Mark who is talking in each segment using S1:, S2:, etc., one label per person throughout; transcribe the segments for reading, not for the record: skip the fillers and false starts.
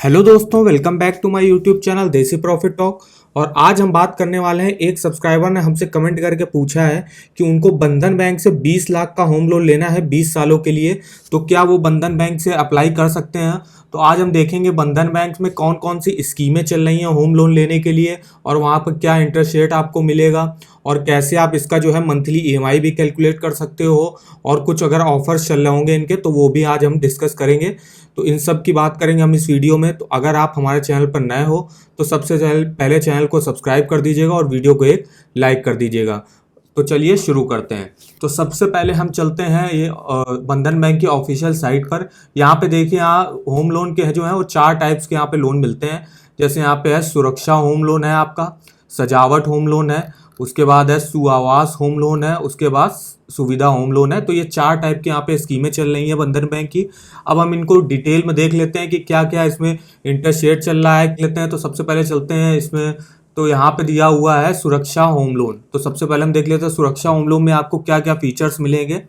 S1: Hello दोस्तों, welcome back to my YouTube channel Desi profit talk. और आज हम बात करने वाले हैं, एक सब्सक्राइबर ने हमसे कमेंट करके पूछा है कि उनको बंधन बैंक से 20 लाख का होम लोन लेना है 20 सालों के लिए, तो क्या वो बंधन बैंक से अप्लाई कर सकते हैं। तो आज हम देखेंगे बंधन बैंक में कौन कौन सी स्कीमें चल रही हैं होम लोन लेने के लिए, और वहाँ पर क्या इंटरेस्ट रेट आपको मिलेगा, और कैसे आप इसका जो है मंथली ईएमआई भी कैलकुलेट कर सकते हो, और कुछ अगर ऑफर्स चल रहे होंगे इनके तो वो भी आज हम डिस्कस करेंगे। तो इन सब की बात करेंगे हम इस वीडियो में। तो अगर आप हमारे चैनल पर नए हो तो सबसे पहले चैनल को सब्सक्राइब कर दीजिएगा और वीडियो को एक लाइक कर दीजिएगा। तो चलिए शुरू करते हैं। तो सबसे पहले हम चलते हैं ये बंधन बैंक की ऑफिशियल साइट पर। यहाँ पे देखिए, यहाँ होम लोन के जो है वो 4 टाइप्स के यहाँ पे लोन मिलते हैं। जैसे यहाँ पे है सुरक्षा होम लोन है, आपका सजावट होम लोन है, उसके बाद है सुआवास होम लोन है, उसके बाद सुविधा होम लोन है। तो ये 4 टाइप की यहाँ पे स्कीमें चल रही हैं बंधन बैंक की। अब हम इनको डिटेल में देख लेते हैं कि क्या क्या इसमें इंटरेस्ट रेट चल रहा है लेते हैं। तो सबसे पहले चलते हैं इसमें। तो यहाँ पे दिया हुआ है सुरक्षा होम लोन। तो सबसे पहले हम देख लेते हैं सुरक्षा होम लोन में आपको क्या क्या फीचर्स मिलेंगे।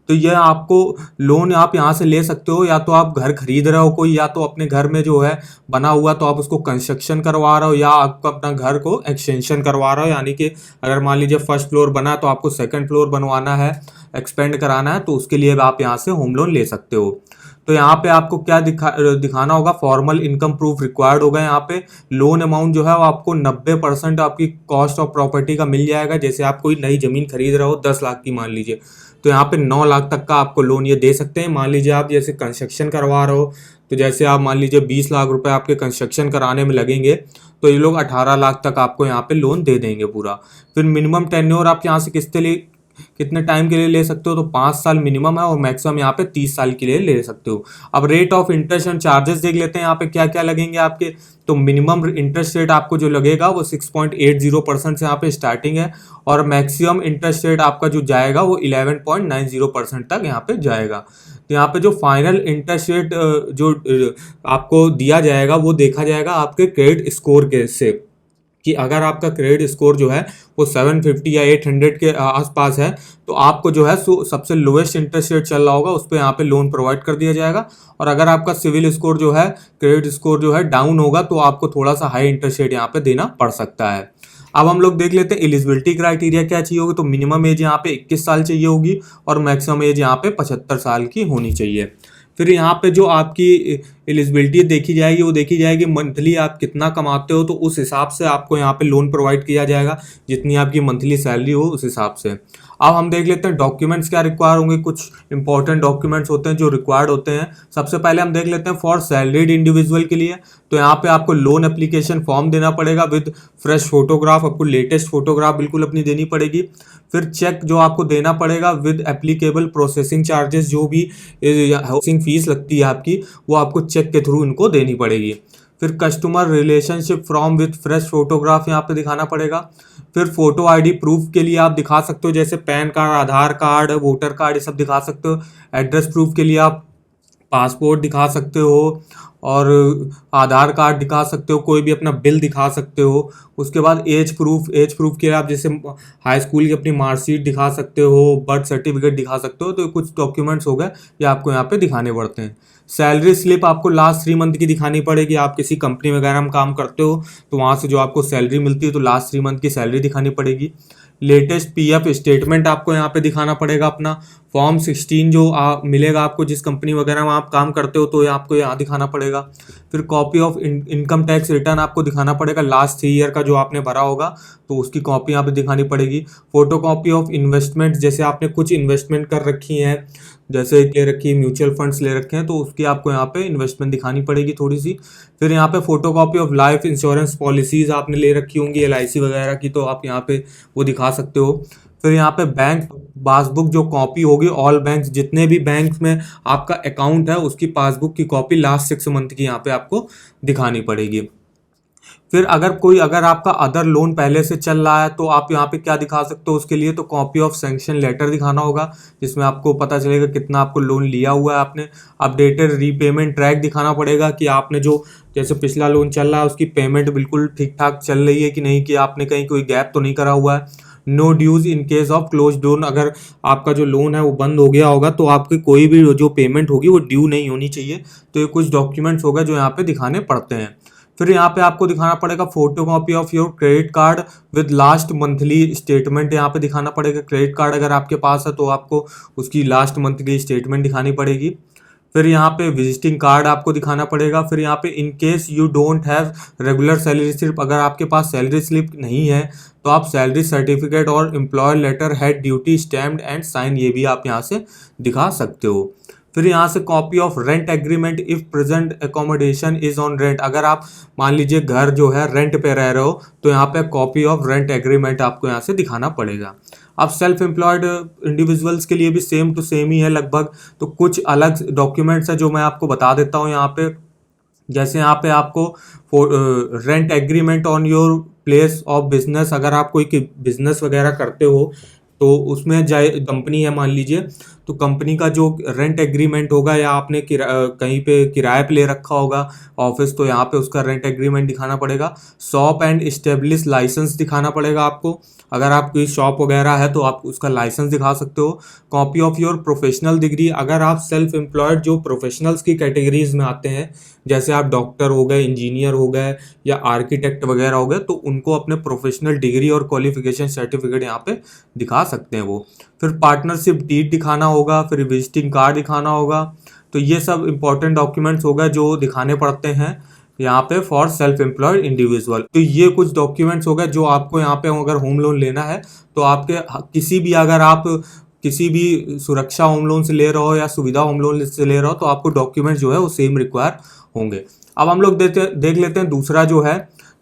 S1: तो ये आपको लोन आप यहाँ से ले सकते हो, या तो आप घर खरीद रहे हो कोई, या तो अपने घर में जो है बना हुआ तो आप उसको कंस्ट्रक्शन करवा रहे हो, या आपको अपना घर को एक्सटेंशन करवा रहे हो। यानी कि अगर मान लीजिए फर्स्ट फ्लोर बना तो आपको सेकंड फ्लोर बनवाना है, एक्सपेंड कराना है, तो उसके लिए आप यहाँ से होम लोन ले सकते हो। तो यहाँ पे आपको क्या दिखाना होगा, फॉर्मल इनकम प्रूफ रिक्वायर्ड होगा। यहाँ पे लोन अमाउंट जो है वो आपको 90% आपकी कॉस्ट ऑफ प्रॉपर्टी का मिल जाएगा। जैसे आप कोई नई जमीन खरीद रहे हो 10 लाख की मान लीजिए, तो यहाँ पे 9 लाख तक का आपको लोन ये दे सकते हैं। मान लीजिए आप जैसे कंस्ट्रक्शन करवा रहे हो, तो जैसे आप मान लीजिए 20 लाख रुपए आपके कंस्ट्रक्शन कराने में लगेंगे, तो ये लोग 18 लाख तक आपको यहाँ पे लोन दे देंगे पूरा। फिर मिनिमम टेन्योर आप यहाँ से कितने टाइम के लिए ले सकते हो, तो 5 साल मिनिमम है, और मैक्सिमम यहाँ पे 30 साल के लिए ले सकते हो। अब rate of interest and charges देख लेते हैं यहाँ पे क्या क्या लगेंगे आपके। तो मिनिमम इंटरेस्ट रेट आपको जो लगेगा वो 6.80% से यहाँ पे स्टार्टिंग है, और मैक्सिमम इंटरेस्ट रेट आपका जो जाएगा वो 11.90% तक यहाँ पे जाएगा। तो यहाँ पे जो फाइनल इंटरेस्ट रेट जो आपको दिया जाएगा वो देखा जाएगा आपके क्रेडिट स्कोर के से, कि अगर आपका क्रेडिट स्कोर जो है वो 750 या 800 के आसपास है, तो आपको जो है सबसे लोएस्ट इंटरेस्ट रेट चल रहा होगा उस पर यहाँ पे लोन प्रोवाइड कर दिया जाएगा। और अगर आपका सिविल स्कोर जो है, क्रेडिट स्कोर जो है डाउन होगा, तो आपको थोड़ा सा हाई इंटरेस्ट रेट यहाँ पे देना पड़ सकता है। अब हम लोग देख लेते हैं एलिजिबिलिटी क्राइटेरिया क्या चाहिए होगी। तो मिनिमम एज यहाँ पे 21 साल चाहिए होगी, और मैक्सिमम एज यहाँ पे 75 साल की होनी चाहिए। फिर यहाँ पे जो आपकी एलिजिबिलिटी देखी जाएगी वो देखी जाएगी मंथली आप कितना कमाते हो, तो उस हिसाब से आपको यहाँ पे लोन प्रोवाइड किया जाएगा, जितनी आपकी मंथली सैलरी हो उस हिसाब से। अब हम देख लेते हैं डॉक्यूमेंट्स क्या रिक्वायर होंगे। कुछ इंपॉर्टेंट डॉक्यूमेंट्स होते हैं जो रिक्वायर्ड होते हैं। सबसे पहले हम देख लेते हैं फॉर सैलरीड इंडिविजुअल के लिए। तो यहाँ पे आपको लोन एप्लीकेशन फॉर्म देना पड़ेगा विद फ्रेश फोटोग्राफ, आपको लेटेस्ट फोटोग्राफ बिल्कुल अपनी देनी पड़ेगी। फिर चेक जो आपको देना पड़ेगा विद एप्लीकेबल प्रोसेसिंग चार्जेस, जो भी हाउसिंग फीस लगती है आपकी वो आपको चेक के थ्रू इनको देनी पड़ेगी। फिर customer relationship from with fresh photograph यहाँ पे दिखाना पड़ेगा। फिर फोटो आईडी प्रूफ के लिए आप दिखा सकते हो, जैसे पैन कार्ड, आधार कार्ड, वोटर कार्ड, ये सब दिखा सकते हो। एड्रेस प्रूफ के लिए आप पासपोर्ट दिखा सकते हो, और आधार कार्ड दिखा सकते हो, कोई भी अपना बिल दिखा सकते हो। उसके बाद एज प्रूफ के लिए आप जैसे हाई स्कूल की अपनी मार्कशीट दिखा सकते हो, बर्थ सर्टिफिकेट दिखा सकते हो। तो कुछ डॉक्यूमेंट्स हो गए ये आपको यहाँ पे दिखाने पड़ते हैं। सैलरी स्लिप आपको लास्ट 3 मंथ की दिखानी पड़ेगी। आप किसी कंपनी वगैरह में काम करते हो तो वहाँ से जो आपको सैलरी मिलती है तो लास्ट 3 मंथ की सैलरी दिखानी पड़ेगी। लेटेस्ट पीएफ स्टेटमेंट आपको यहाँ पे दिखाना पड़ेगा अपना। फॉर्म 16 जो मिलेगा आपको जिस कंपनी वगैरह में आप काम करते हो, तो ये आपको यहाँ दिखाना पड़ेगा। फिर copy of income tax return आपको दिखाना पड़ेगा, लास्ट 3 ईयर का जो आपने भरा होगा तो उसकी कॉपी यहाँ पे दिखानी पड़ेगी। फोटो कॉपी ऑफ इन्वेस्टमेंट, जैसे आपने कुछ इन्वेस्टमेंट कर रखी है, जैसे ले रखी है म्यूचुअल फंड्स ले रखे हैं, तो उसकी आपको यहाँ पे इन्वेस्टमेंट दिखानी पड़ेगी थोड़ी सी। फिर यहाँ पे photo copy of life insurance policies आपने ले रखी होंगी एलआईसी वगैरह की, तो आप यहाँ पे वो दिखा सकते हो। फिर यहाँ पे बैंक पासबुक जो कॉपी होगी, ऑल बैंक जितने भी बैंक में आपका अकाउंट है उसकी पासबुक की कॉपी लास्ट 6 मंथ की यहाँ पे आपको दिखानी पड़ेगी। फिर अगर आपका अदर लोन पहले से चल रहा है तो आप यहाँ पे क्या दिखा सकते हो उसके लिए, तो कॉपी ऑफ सैंक्शन लेटर दिखाना होगा, जिसमें आपको पता चलेगा कितना आपको लोन लिया हुआ है आपने। अपडेटेड रीपेमेंट ट्रैक दिखाना पड़ेगा, कि आपने जो जैसे पिछला लोन चल रहा है उसकी पेमेंट बिल्कुल ठीक ठाक चल रही है कि नहीं, कि आपने कहीं कोई गैप तो नहीं करा हुआ है। No dues in case of close loan, अगर आपका जो लोन है वो बंद हो गया होगा तो आपकी कोई भी जो पेमेंट होगी वो ड्यू नहीं होनी चाहिए। तो ये कुछ डॉक्यूमेंट्स हो गए जो यहाँ पे दिखाने पड़ते हैं। फिर यहाँ पे आपको दिखाना पड़ेगा photo copy of your credit card with last monthly statement, यहाँ पे दिखाना पड़ेगा। क्रेडिट कार्ड अगर आपके पास है तो आपको उसकी लास्ट मंथली स्टेटमेंट दिखानी पड़ेगी। फिर यहाँ पे विजिटिंग कार्ड आपको दिखाना पड़ेगा। फिर यहाँ पे in case you don't have regular salary slip, अगर आपके पास सैलरी स्लिप नहीं है तो आप सैलरी सर्टिफिकेट और employer letter head duty stamped and sign, ये भी आप यहाँ से दिखा सकते हो। फिर यहाँ से copy of rent agreement if present accommodation is on rent, अगर आप मान लीजिए घर जो है रेंट पे रह रहे हो तो यहाँ पे कॉपी ऑफ रेंट एग्रीमेंट आपको यहाँ से दिखाना पड़ेगा। अब सेल्फ एम्प्लॉयड इंडिविजुअल्स के लिए भी सेम टू सेम ही है लगभग, तो कुछ अलग डॉक्यूमेंट्स है जो मैं आपको बता देता हूँ यहाँ पे। जैसे यहाँ पे आपको rent agreement on your place of business, अगर आप कोई बिजनेस वगैरह करते हो तो उसमें जाए कंपनी है मान लीजिए, तो कंपनी का जो रेंट एग्रीमेंट होगा या आपने कहीं पे किराए पे ले रखा होगा ऑफिस, तो यहाँ पे उसका रेंट एग्रीमेंट दिखाना पड़ेगा। शॉप एंड इस्टेब्लिश लाइसेंस दिखाना पड़ेगा आपको, अगर आपकी शॉप वगैरह है तो आप उसका लाइसेंस दिखा सकते हो। Copy of your professional degree, अगर आप सेल्फ एम्प्लॉयड जो प्रोफेशनल्स की कैटेगरीज में आते हैं, जैसे आप डॉक्टर हो गए, इंजीनियर हो गए या आर्किटेक्ट वगैरह हो गए, तो उनको अपने प्रोफेशनल डिग्री और क्वालिफिकेशन सर्टिफिकेट यहाँ पे दिखा सकते हैं वो। फिर पार्टनरशिप डीड दिखाना होगा, फिर विजिटिंग कार्ड दिखाना होगा। तो ये सब इंपॉर्टेंट डॉक्यूमेंट्स होगा जो दिखाने पड़ते हैं यहाँ पे फॉर सेल्फ एम्प्लॉयड इंडिविजुअल। तो ये कुछ डॉक्यूमेंट्स हो गए जो आपको यहाँ पे अगर होम लोन लेना है तो आपके किसी भी, अगर आप किसी भी सुरक्षा होम लोन से ले रहे हो या सुविधा होम लोन से ले रहे हो तो आपको डॉक्यूमेंट जो है वो सेम रिक्वायर होंगे। अब हम लोग देख लेते हैं दूसरा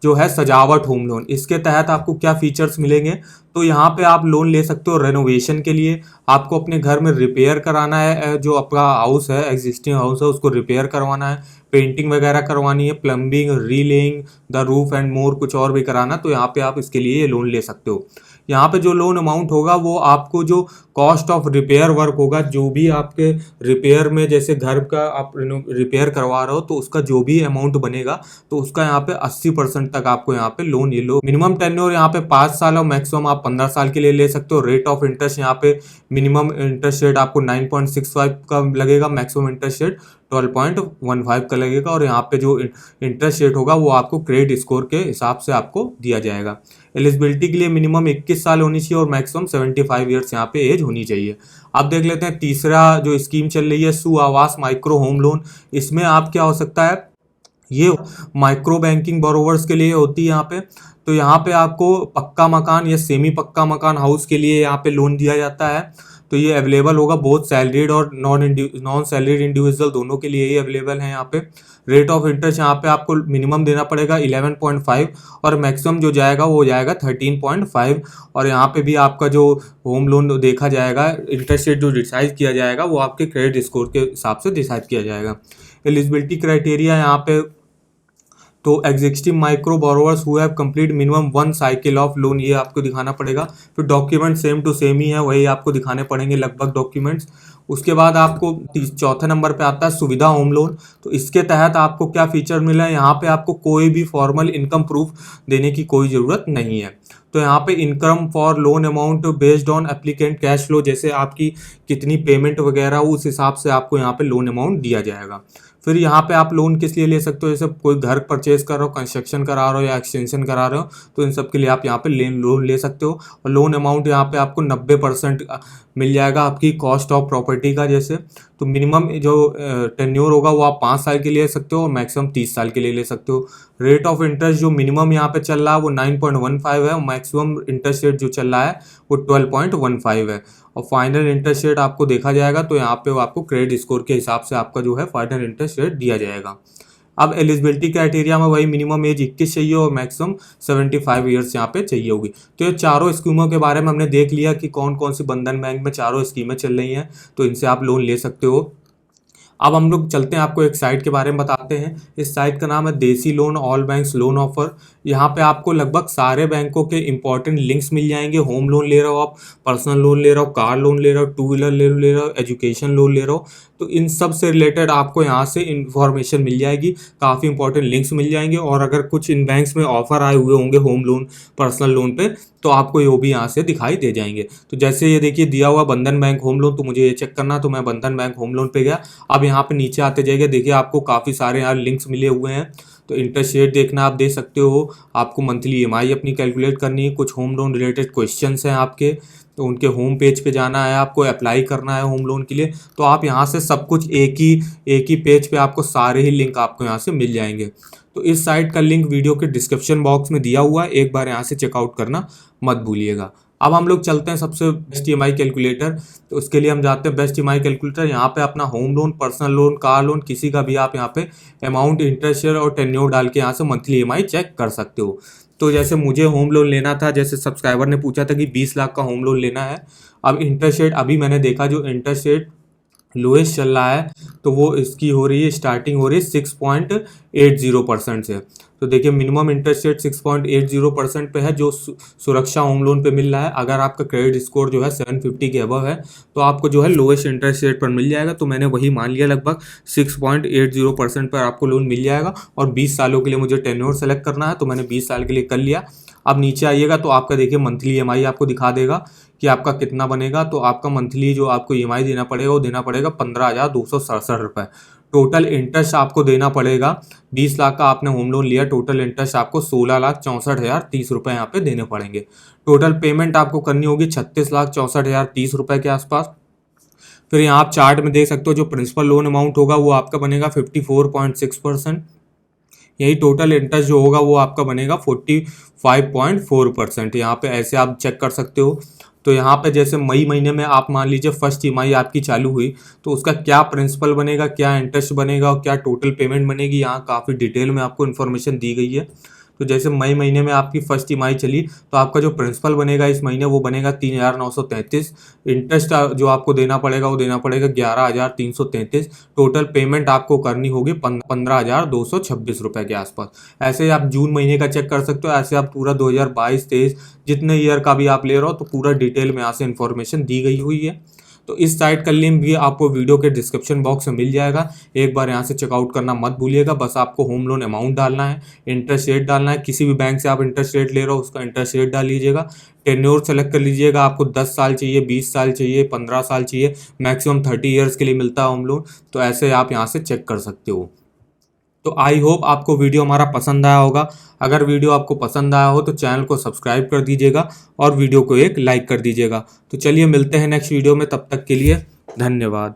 S1: जो है सजावट होम लोन। इसके तहत आपको क्या फीचर्स मिलेंगे, तो यहाँ पे आप लोन ले सकते हो रेनोवेशन के लिए, आपको अपने घर में रिपेयर कराना है, जो आपका हाउस है एग्जिस्टिंग हाउस है उसको रिपेयर करवाना है, पेंटिंग वगैरह करवानी है, plumbing, relaying the roof and more कुछ और भी कराना, तो यहाँ पे आप इसके लिए ये लोन ले सकते हो। यहाँ पे जो लोन अमाउंट होगा वो आपको जो कॉस्ट ऑफ रिपेयर वर्क होगा, जो भी आपके रिपेयर में, जैसे घर का आप रिपेयर करवा रहे हो तो उसका जो भी अमाउंट बनेगा तो उसका यहाँ पे 80% तक आपको यहाँ पे लोन ये लो। मिनिमम टेन्योर यहाँ पे 5 साल और मैक्सिमम आप 15 साल के लिए ले सकते हो। रेट ऑफ इंटरेस्ट यहाँ पे मिनिमम इंटरेस्ट रेट आपको 9.65 का लगेगा, मैक्सिमम इंटरेस्ट रेट 12.15 का लगेगा, और यहाँ पे जो इंटरेस्ट रेट होगा वो आपको क्रेडिट स्कोर के हिसाब से आपको दिया जाएगा। एलिजिबिलिटी के लिए मिनिमम 21 साल होनी चाहिए और मैक्सिमम 75 ईयर्स यहाँ पे एज होनी चाहिए। अब देख लेते हैं तीसरा जो स्कीम चल रही है सुआवास माइक्रो होम लोन। इसमें आप क्या हो सकता है, ये माइक्रो बैंकिंग बोरोवर्स के लिए होती है यहाँ पे। तो यहाँ पे आपको पक्का मकान या सेमी पक्का मकान हाउस के लिए यहाँ पे लोन दिया जाता है। तो ये अवेलेबल होगा बहुत सैलरीड और नॉन सैलरीड इंडिविजुअल दोनों के लिए ही अवेलेबल है यहाँ पे। रेट ऑफ इंटरेस्ट यहाँ पे आपको मिनिमम देना पड़ेगा 11.5 और मैक्सिमम जो जाएगा वो जाएगा 13.5। और यहाँ पे भी आपका जो होम लोन देखा जाएगा, इंटरेस्ट रेट जो डिसाइड किया जाएगा वो आपके क्रेडिट स्कोर के हिसाब से डिसाइड किया जाएगा। एलिजिबिलिटी क्राइटेरिया यहाँ पे तो existing micro borrowers who have complete minimum 1 cycle of loan, ये आपको दिखाना पड़ेगा। फिर डॉक्यूमेंट सेम टू सेम ही है, वही आपको दिखाने पड़ेंगे लगभग डॉक्यूमेंट्स। उसके बाद आपको चौथे नंबर पे आता है सुविधा होम लोन। तो इसके तहत आपको क्या फीचर मिला है, यहाँ पे आपको कोई भी फॉर्मल इनकम प्रूफ देने की कोई ज़रूरत नहीं है। तो यहाँ पे income for loan amount based on applicant cash flow, जैसे आपकी कितनी पेमेंट वगैरह उस हिसाब से आपको यहाँ पे लोन अमाउंट दिया जाएगा। फिर यहाँ पे आप लोन किस लिए ले सकते हो, जैसे कोई घर परचेज कर रहे हो, कंस्ट्रक्शन करा रहे हो या एक्सटेंशन करा रहे हो, तो इन सब के लिए आप यहाँ पे लोन ले सकते हो। और लोन अमाउंट यहाँ पे आपको 90% मिल जाएगा आपकी कॉस्ट ऑफ प्रॉपर्टी का। जैसे तो मिनिमम जो टेन्योर होगा वो आप 5 साल के लिए ले सकते हो और मैक्सिमम 30 साल के लिए ले सकते हो। रेट ऑफ इंटरेस्ट जो मिनिमम यहाँ पे चल रहा है वो 9.15 है और मैक्सिमम इंटरेस्ट रेट जो चल रहा है वो 12.15 है। और फाइनल इंटरेस्ट रेट आपको देखा जाएगा तो यहाँ पे आपको क्रेडिट स्कोर के हिसाब से आपका जो है फाइनल इंटरेस्ट रेट दिया जाएगा। अब एलिजिबिलिटी क्राइटेरिया में वही मिनिमम एज 21 चाहिए और मैक्सिमम 75 ईयर्स यहाँ पे चाहिए होगी। तो ये चारों स्कीमों के बारे में हमने देख लिया कि कौन कौन सी बंधन बैंक में चारों स्कीमें चल रही हैं, तो इनसे आप लोन ले सकते हो। अब हम लोग चलते हैं, आपको एक साइट के बारे में बताते हैं। इस साइट का नाम है देसी loan all banks loan offer. यहाँ पे आपको लगभग सारे बैंकों के इंपॉर्टेंट लिंक्स मिल जाएंगे। होम लोन ले रहे हो आप, पर्सनल लोन ले रहे हो, कार लोन ले रहे हो, टू व्हीलर ले रहे हो, एजुकेशन लोन ले रहे हो, तो इन सब से रिलेटेड आपको यहाँ से इंफॉर्मेशन मिल जाएगी, काफ़ी इंपॉर्टेंट लिंक्स मिल जाएंगे। और अगर कुछ इन बैंक्स में ऑफर आए हुए होंगे होम लोन, पर्सनल लोन पे, तो आपको ये भी यहाँ से दिखाई दे जाएंगे। तो जैसे ये देखिए दिया हुआ बंधन बैंक होम लोन, तो मुझे ये चेक करना, तो मैं बंधन बैंक होम लोन पे गया। अब यहाँ पे नीचे आते जाइए, देखिए आपको काफ़ी सारे यहाँ लिंक्स मिले हुए हैं। तो इंटरेस्ट रेट देखना आप दे सकते हो, आपको मंथली ईएमआई अपनी कैलकुलेट करनी है, कुछ होम लोन रिलेटेड क्वेश्चंस हैं आपके, तो उनके होम पेज पे जाना है, आपको अप्लाई करना है होम लोन के लिए। तो आप यहाँ से सब कुछ एक ही पेज पे आपको सारे ही लिंक आपको यहाँ से मिल जाएंगे। तो इस साइट का लिंक वीडियो के डिस्क्रिप्शन बॉक्स में दिया हुआ है, एक बार यहाँ से चेकआउट करना मत भूलिएगा। अब हम लोग चलते हैं सबसे बेस्ट ईएमआई कैलकुलेटर। तो उसके लिए हम जाते हैं बेस्ट ईएमआई कैलकुलेटर। यहाँ पे अपना home loan, personal loan, car loan, किसी का भी आप यहाँ पे अमाउंट, इंटरेस्ट रेट और टेन्योर डाल के यहाँ से मंथली ईएमआई चेक कर सकते हो। तो जैसे मुझे होम लोन लेना था, जैसे सब्सक्राइबर ने पूछा था कि 20 लाख का होम लोन लेना है। अब इंटरेस्ट रेट अभी मैंने देखा, जो इंटरेस्ट रेट लोएस्ट चल रहा है, तो वो इसकी हो रही है, स्टार्टिंग हो रही है 6.80% से। तो देखिए मिनिमम इंटरेस्ट रेट 6.80% पे है, जो सुरक्षा होम लोन पे मिल रहा है। अगर आपका क्रेडिट स्कोर जो है 750 के अबव है, तो आपको जो है लोएस्ट इंटरेस्ट रेट पर मिल जाएगा। तो मैंने वही मान लिया, लगभग 6.80% पर आपको लोन मिल जाएगा। और 20 सालों के लिए मुझे टेन्योर सेलेक्ट करना है, तो मैंने 20 साल के लिए कर लिया। अब नीचे आइएगा तो आपका देखिए मंथली ईएमआई आपको दिखा देगा कि आपका कितना बनेगा। तो आपका मंथली जो आपको ईएमआई देना पड़ेगा, वो देना पड़ेगा 15,267 रुपये। टोटल इंटरेस्ट आपको देना पड़ेगा, 20 लाख का आपने होम लोन लिया, टोटल इंटरेस्ट आपको 16,64,030 रुपये यहाँ पे देने पड़ेंगे। टोटल पेमेंट आपको करनी होगी 36,64,030 रुपये के आसपास। फिर यहाँ आप चार्ट में देख सकते हो, जो प्रिंसिपल लोन अमाउंट होगा वो आपका बनेगा 54.6%। यही टोटल इंटरेस्ट जो होगा वो आपका बनेगा 45.4%। यहाँ पे ऐसे आप चेक कर सकते हो। तो यहाँ पे जैसे मई महीने में आप मान लीजिए फर्स्ट ईएमआई आपकी चालू हुई, तो उसका क्या प्रिंसिपल बनेगा, क्या इंटरेस्ट बनेगा और क्या टोटल पेमेंट बनेगी, यहाँ काफ़ी डिटेल में आपको इन्फॉर्मेशन दी गई है। तो जैसे मई महीने में आपकी फर्स्ट ईएमआई चली, तो आपका जो प्रिंसिपल बनेगा इस महीने वो बनेगा 3,933। इंटरेस्ट जो आपको देना पड़ेगा वो देना पड़ेगा 11,333। टोटल पेमेंट आपको करनी होगी 15,226 रुपये के आसपास। ऐसे आप जून महीने का चेक कर सकते हो, ऐसे आप पूरा 2022-23 जितने ईयर का भी आप ले रहे हो, तो पूरा डिटेल में यहाँ से इन्फॉर्मेशन दी गई हुई है। तो इस साइट का लिंक भी आपको वीडियो के डिस्क्रिप्शन बॉक्स में मिल जाएगा, एक बार यहाँ से चेकआउट करना मत भूलिएगा। बस आपको होम लोन अमाउंट डालना है, इंटरेस्ट रेट डालना है, किसी भी बैंक से आप इंटरेस्ट रेट ले रहे हो उसका इंटरेस्ट रेट डाल लीजिएगा, टेन्योर सेलेक्ट कर लीजिएगा, आपको 10 साल चाहिए, 20 साल चाहिए, 15 साल चाहिए, मैक्सिमम 30 ईयर्स के लिए मिलता है होम लोन। तो ऐसे आप यहाँ से चेक कर सकते हो। तो आई होप आपको वीडियो हमारा पसंद आया होगा। अगर वीडियो आपको पसंद आया हो तो चैनल को सब्सक्राइब कर दीजिएगा और वीडियो को एक लाइक कर दीजिएगा। तो चलिए मिलते हैं नेक्स्ट वीडियो में, तब तक के लिए धन्यवाद।